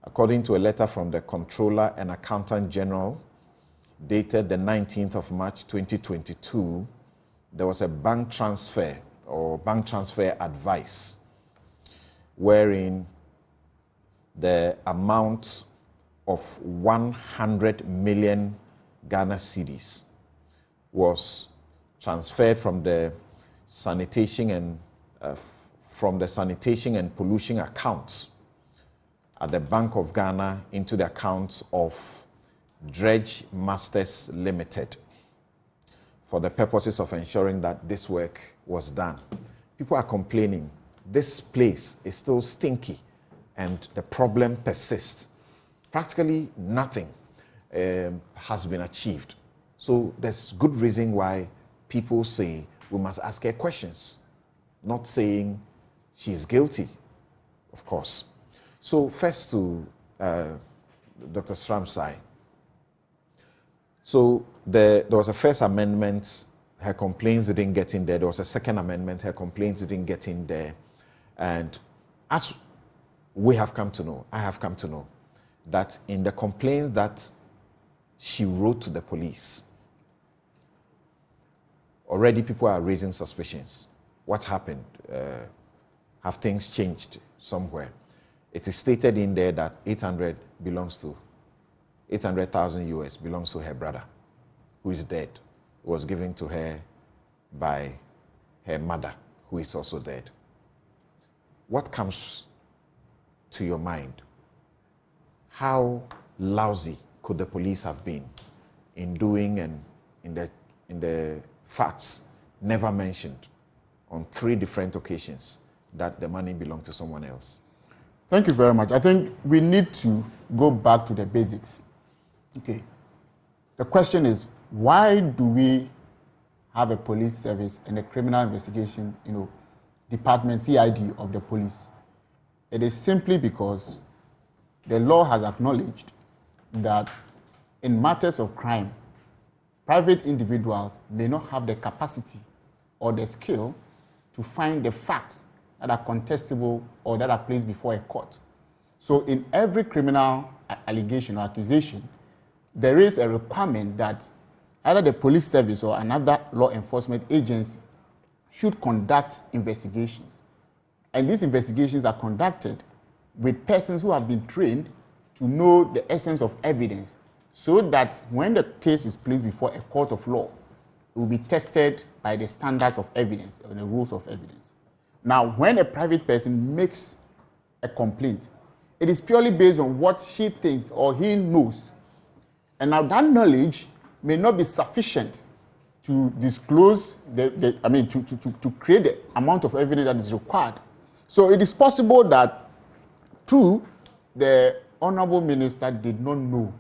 According to a letter from the Comptroller and Accountant General, dated the 19th of March 2022, there was a bank transfer or bank transfer advice wherein the amount of 100 million Ghana cedis was transferred from the sanitation and pollution accounts at the Bank of Ghana into the accounts of Dredge Masters Limited for the purposes of ensuring that this work was done. People are complaining. This place is still stinky and the problem persists. Practically nothing has been achieved. So there's good reason why people say we must ask her questions, not saying she's guilty, of course. So first to Dr. Srem-Sai. So there was a first amendment, her complaints didn't get in there. There was a second amendment, her complaints didn't get in there. And as we have come to know, I have come to know, that in the complaint that she wrote to the police, already people are raising suspicions. What happened? Have things changed somewhere? It is stated in there that 800,000 US belongs to her brother, who is dead. It was given to her by her mother, who is also dead. What comes to your mind? How lousy could the police have been in doing and in the facts never mentioned on 3 different occasions that the money belonged to someone else? Thank you very much. I think we need to go back to the basics. Okay. The question is, why do we have a police service and a criminal investigation, department, CID of the police? It is simply because the law has acknowledged that in matters of crime, private individuals may not have the capacity or the skill to find the facts that are contestable or that are placed before a court. So in every criminal allegation or accusation, there is a requirement that either the police service or another law enforcement agency should conduct investigations. And these investigations are conducted with persons who have been trained to know the essence of evidence, so that when the case is placed before a court of law, it will be tested by the standards of evidence or the rules of evidence. Now, when a private person makes a complaint, it is purely based on what she thinks or he knows. And now that knowledge may not be sufficient to disclose, to create the amount of evidence that is required. So it is possible that, true, the Honorable Minister did not know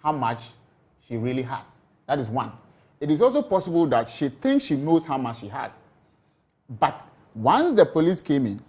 how much she really has. That is one. It is also possible that she thinks she knows how much she has. But once the police came in,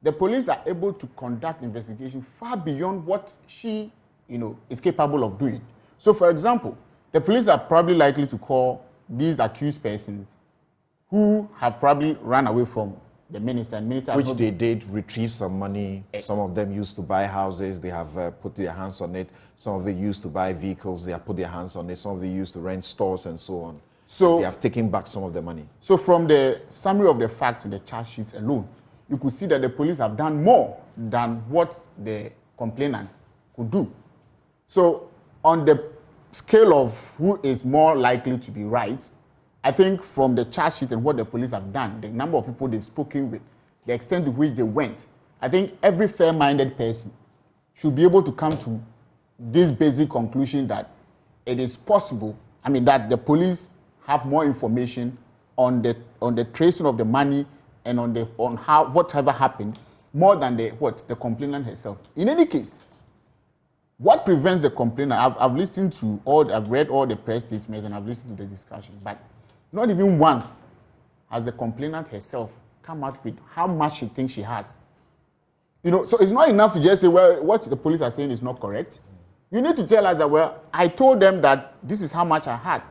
the police are able to conduct investigation far beyond what she, is capable of doing. So, for example, the police are probably likely to call these accused persons who have probably run away from the minister. Which they did retrieve some money. Some of them used to buy houses. They have put their hands on it. Some of them used to buy vehicles. They have put their hands on it. Some of them used to rent stores and so on. So they have taken back some of the money. So from the summary of the facts in the charge sheets alone, you could see that the police have done more than what the complainant could do. So on the scale of who is more likely to be right, I think from the charge sheet and what the police have done, the number of people they've spoken with, the extent to which they went, I think every fair-minded person should be able to come to this basic conclusion that it is possible, that the police have more information on the tracing of the money and on how whatever happened more than the complainant herself. In any case, what prevents the complainant? I've read all the press statements and I've listened to the discussion, but not even once has the complainant herself come out with how much she thinks she has. So it's not enough to just say, well, what the police are saying is not correct. You need to tell us that, well, I told them that this is how much I had.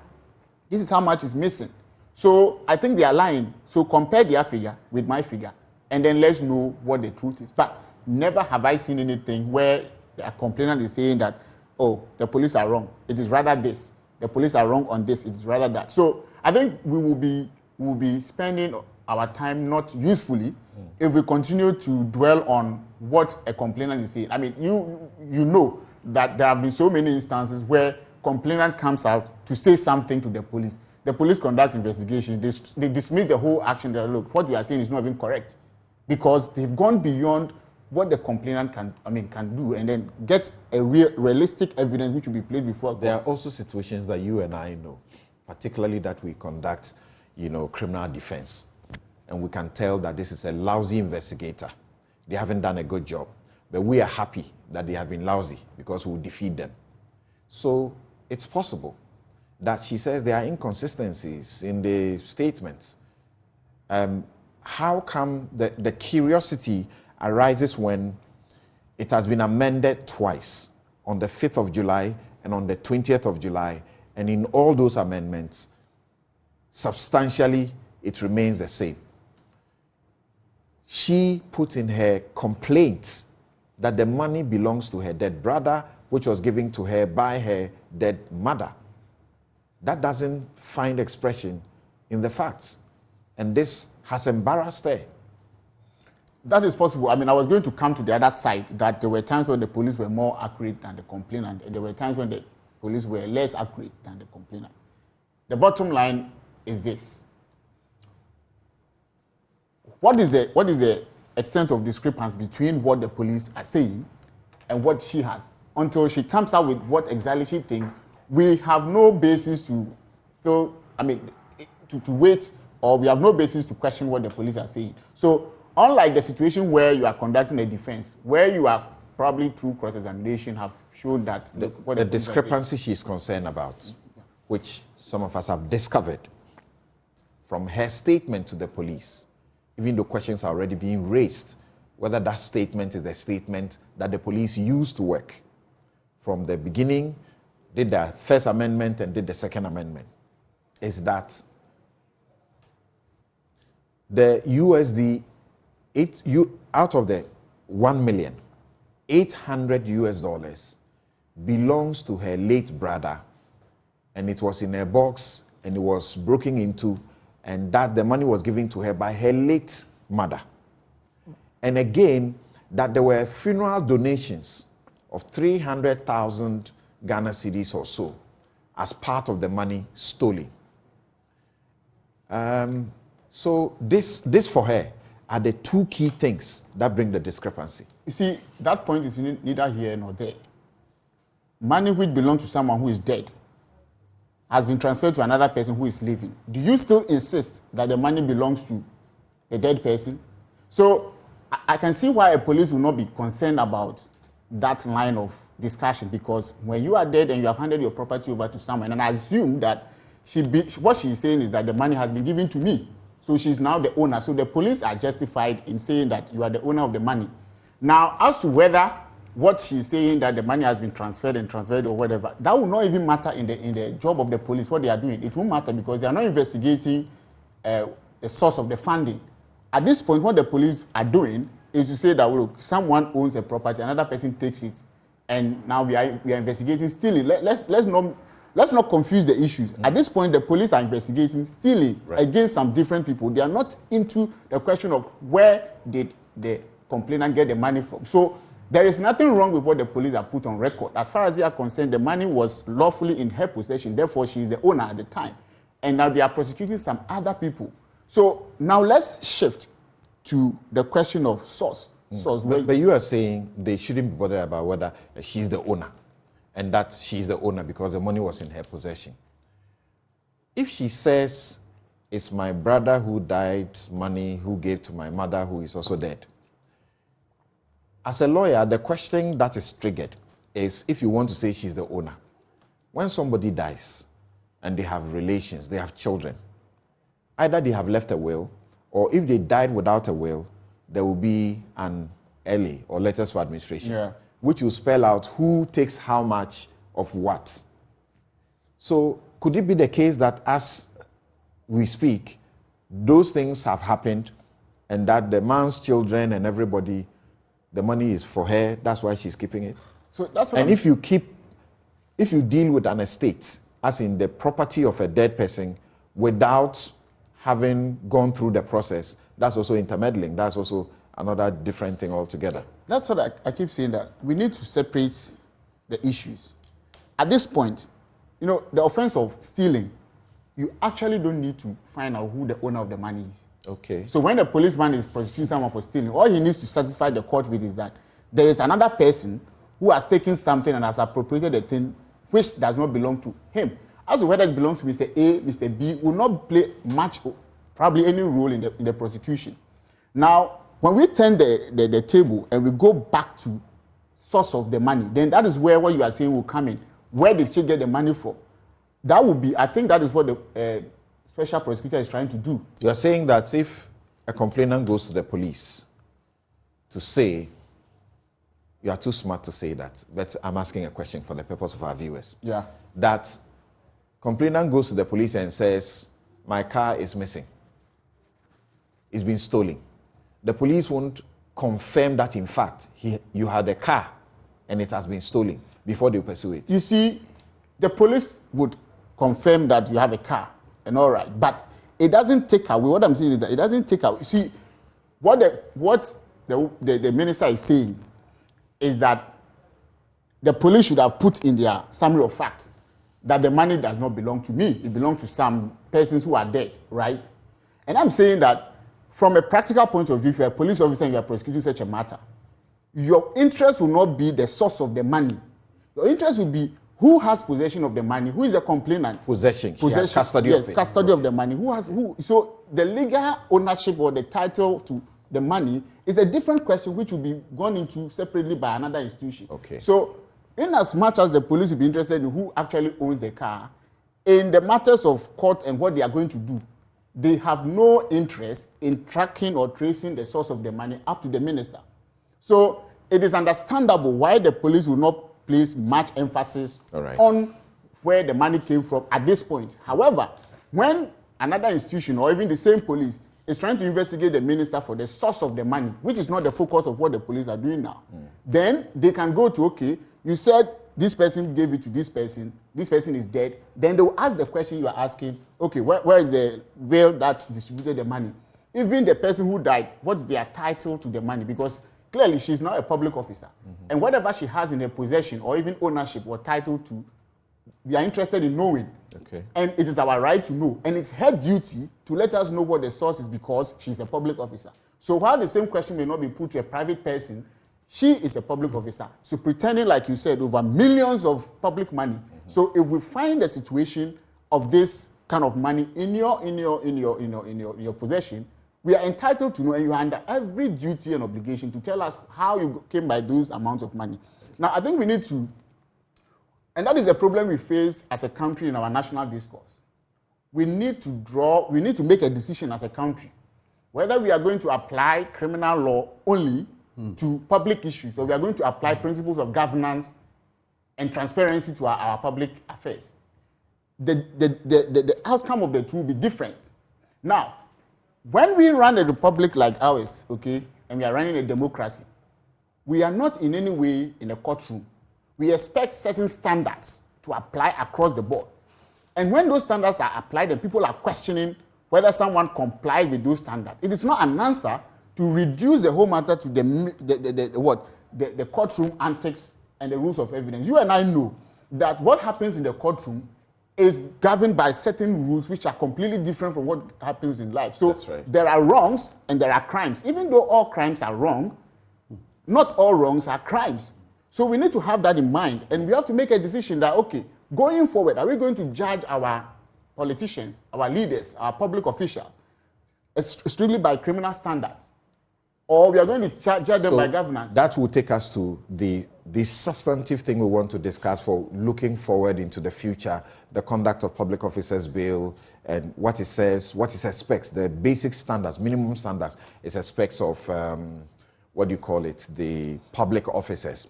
This is how much is missing. So I think they are lying. So compare their figure with my figure, and then let's know what the truth is. But never have I seen anything where a complainant is saying that, oh, the police are wrong. It is rather this. The police are wrong on this. It is rather that. So I think we will be spending our time not usefully if we continue to dwell on what a complainant is saying. I mean, you know that there have been so many instances where complainant comes out to say something to the police. The police conduct investigation. They dismiss the whole action. They look, what you are saying is not even correct, because they've gone beyond what the complainant can do, and then get a realistic evidence which will be placed before God. There are also situations that you and I know, particularly that we conduct, criminal defense, and we can tell that this is a lousy investigator. They haven't done a good job, but we are happy that they have been lousy because we will defeat them. So it's possible that she says there are inconsistencies in the statements. How come the curiosity arises when it has been amended twice, on the 5th of July and on the 20th of July, and in all those amendments, substantially it remains the same. She put in her complaint that the money belongs to her dead brother, which was given to her by her dead mother. That doesn't find expression in the facts, and this has embarrassed her. That is possible. I mean, I was going to come to the other side, that there were times when the police were more accurate than the complainant, and there were times when the police were less accurate than the complainant. The bottom line is this. What is the extent of discrepancy between what the police are saying and what she has? Until she comes out with what exactly she thinks, we have no basis to wait, or we have no basis to question what the police are saying. So, unlike the situation where you are conducting a defense, where you are probably through cross-examination have shown that the discrepancy she's concerned about, which some of us have discovered from her statement to the police, even though questions are already being raised, whether that statement is the statement that the police used to work from the beginning, did the first amendment and did the second amendment, is that the USD, out of the $1 million, $800 belongs to her late brother, and it was in a box and it was broken into, and that the money was given to her by her late mother. And again, that there were funeral donations of 300,000 Ghana cedis or so as part of the money stolen. So this for her are the two key things that bring the discrepancy. You see, that point is neither here nor there. Money which belongs to someone who is dead has been transferred to another person who is living. Do you still insist that the money belongs to the dead person? So I can see why a police will not be concerned about that line of discussion, because when you are dead and you have handed your property over to someone, and I assume that what she is saying is that the money has been given to me, so she's now the owner. So the police are justified in saying that you are the owner of the money. Now, as to whether what she's saying that the money has been transferred or whatever, that will not even matter in the job of the police, what they are doing. It won't matter because they are not investigating the source of the funding. At this point, what the police are doing is to say that, look, someone owns a property, another person takes it, and now we are investigating stealing. Let's not confuse the issues. At this point, the police are investigating stealing against some different people. They are not into the question of where did the complainant get the money from. So there is nothing wrong with what the police have put on record. As far as they are concerned, the money was lawfully in her possession. Therefore, she is the owner at the time. And now they are prosecuting some other people. So now let's shift to the question of source. But you are saying they shouldn't be bothered about whether she's the owner, and that she's the owner because the money was in her possession. If she says, it's my brother who died, money who gave to my mother who is also dead, as a lawyer, the question that is triggered is if you want to say she's the owner. When somebody dies and they have relations, they have children, either they have left a will, or if they died without a will, there will be an LA, or letters for administration, which will spell out who takes how much of what. So could it be the case that as we speak, those things have happened and that the man's children and everybody the money is for her, that's why she's keeping it. So that's what and if you deal with an estate, as in the property of a dead person, without having gone through the process, that's also intermeddling. That's also another different thing altogether. That's what I keep saying, that we need to separate the issues. At this point, the offense of stealing, you actually don't need to find out who the owner of the money is. Okay. So when the policeman is prosecuting someone for stealing, all he needs to satisfy the court with is that there is another person who has taken something and has appropriated a thing which does not belong to him. As to whether it belongs to Mr. A, Mr. B, will not play much, probably any role in the prosecution. Now, when we turn the table and we go back to source of the money, then that is where what you are saying will come in. Where did she get the money from? That would be, I think that is what the special prosecutor is trying to do. You are saying that if a complainant goes to the police to say, you are too smart to say that, but I'm asking a question for the purpose of our viewers. Yeah. That complainant goes to the police and says, my car is missing. It's been stolen. The police won't confirm that, in fact, you had a car and it has been stolen before they pursue it. You see, the police would confirm that you have a car and all right, but it doesn't take away, what I'm saying is that it doesn't take away. See, what the minister is saying is that the police should have put in their summary of facts that the money does not belong to me. It belongs to some persons who are dead, right? And I'm saying that from a practical point of view, if you're a police officer and you're prosecuting such a matter, your interest will not be the source of the money. Your interest will be who has possession of the money, who is the complainant. Possession, custody of it. Custody of the money. So the legal ownership or the title to the money is a different question which will be gone into separately by another institution. Okay. So in as much as the police will be interested in who actually owns the car, in the matters of court and what they are going to do, they have no interest in tracking or tracing the source of the money up to the minister. So it is understandable why the police will not place much emphasis on where the money came from at this point. However, when another institution or even the same police is trying to investigate the minister for the source of the money, which is not the focus of what the police are doing now, then they can go to, okay, you said this person gave it to this person is dead. Then they will ask the question you are asking, okay, where is the veil that distributed the money? Even the person who died, what's their title to the money? Because clearly she's not a public officer. And whatever she has in her possession or even ownership or title to, we are interested in knowing. Okay. And it is our right to know. And it's her duty to let us know what the source is because she's a public officer. So while the same question may not be put to a private person, she is a public officer. So pretending, like you said, over millions of public money. So if we find a situation of this kind of money in your possession, we are entitled to know, and you are under every duty and obligation to tell us how you came by those amounts of money. Now, I think we need to, and that is the problem we face as a country in our national discourse. We need to make a decision as a country whether we are going to apply criminal law only to public issues, or we are going to apply principles of governance and transparency to our public affairs. The outcome of the two will be different. Now, when we run a republic like ours, okay, and we are running a democracy, we are not in any way in a courtroom. We expect certain standards to apply across the board. And when those standards are applied and people are questioning whether someone complies with those standards, it is not an answer to reduce the whole matter to the courtroom antics and the rules of evidence. You and I know that what happens in the courtroom is governed by certain rules which are completely different from what happens in life. So there are wrongs and there are crimes. Even though all crimes are wrong, not all wrongs are crimes. So we need to have that in mind, and we have to make a decision that, okay, going forward, are we going to judge our politicians, our leaders, our public officials strictly by criminal standards? Or we are going to judge them by governance? That will take us to the substantive thing we want to discuss for looking forward into the future, the conduct of public officers bill, and what it says, what it expects, the basic standards, minimum standards, it expects of, the public officers.